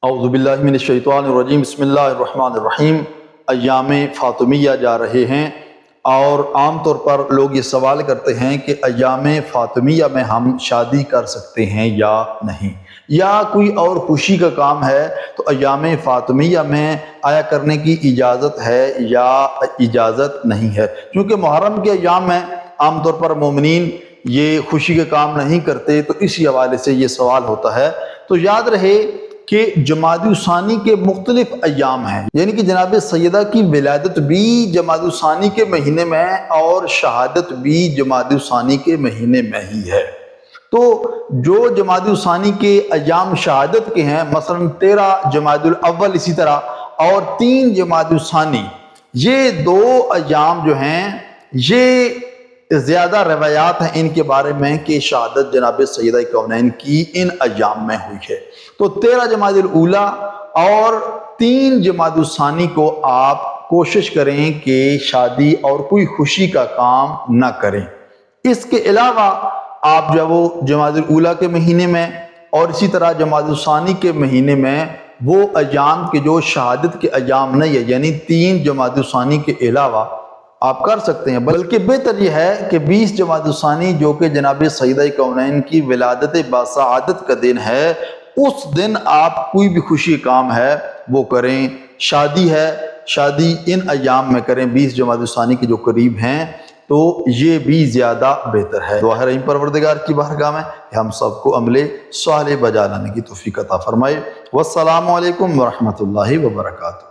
اعوذ باللہ من الشیطان الرجیم، بسم اللہ الرحمن الرحیم۔ ایام فاطمیہ جا رہے ہیں اور عام طور پر لوگ یہ سوال کرتے ہیں کہ ایام فاطمیہ میں ہم شادی کر سکتے ہیں یا نہیں، یا کوئی اور خوشی کا کام ہے تو ایام فاطمیہ میں آیا کرنے کی اجازت ہے یا اجازت نہیں ہے۔ کیونکہ محرم کے ایام میں عام طور پر مومنین یہ خوشی کا کام نہیں کرتے، تو اسی حوالے سے یہ سوال ہوتا ہے۔ تو یاد رہے کہ جمادی الثانی کے مختلف ایام ہیں، یعنی کہ جناب سیدہ کی ولادت بھی جمادی الثانی کے مہینے میں اور شہادت بھی جمادی الثانی کے مہینے میں ہی ہے۔ تو جو جمادی الثانی کے ایام شہادت کے ہیں، مثلا 13 جمادی الاول اسی طرح اور 3 جمادی الثانی، یہ دو ایام جو ہیں یہ زیادہ روایات ہیں ان کے بارے میں کہ شہادت جناب سیدہ کونین کی ان ایام میں ہوئی ہے۔ تو 13 جمادی الاولیٰ اور 3 جمادی الثانی کو آپ کوشش کریں کہ شادی اور کوئی خوشی کا کام نہ کریں۔ اس کے علاوہ آپ جب وہ جمادی الاولیٰ کے مہینے میں اور اسی طرح جمادی الثانی کے مہینے میں وہ ایام کے جو شہادت کے ایام نہیں ہے، یعنی 3 جمادی الثانی کے علاوہ آپ کر سکتے ہیں، بلکہ بہتر یہ ہے کہ 20 جمادی الثانی جو کہ جناب سیدہ کونین کی ولادت باسعادت کا دن ہے، اس دن آپ کوئی بھی خوشی کام ہے وہ کریں۔ شادی ہے، شادی ان ایام میں کریں 20 جمادی الثانی کے جو قریب ہیں، تو یہ بھی زیادہ بہتر ہے۔ دعا ہے رحیم پروردگار کی بارگاہ میں کہ ہم سب کو عمل صالح بجا لانے کی توفیق عطا فرمائے۔ والسلام علیکم ورحمۃ اللہ وبرکاتہ۔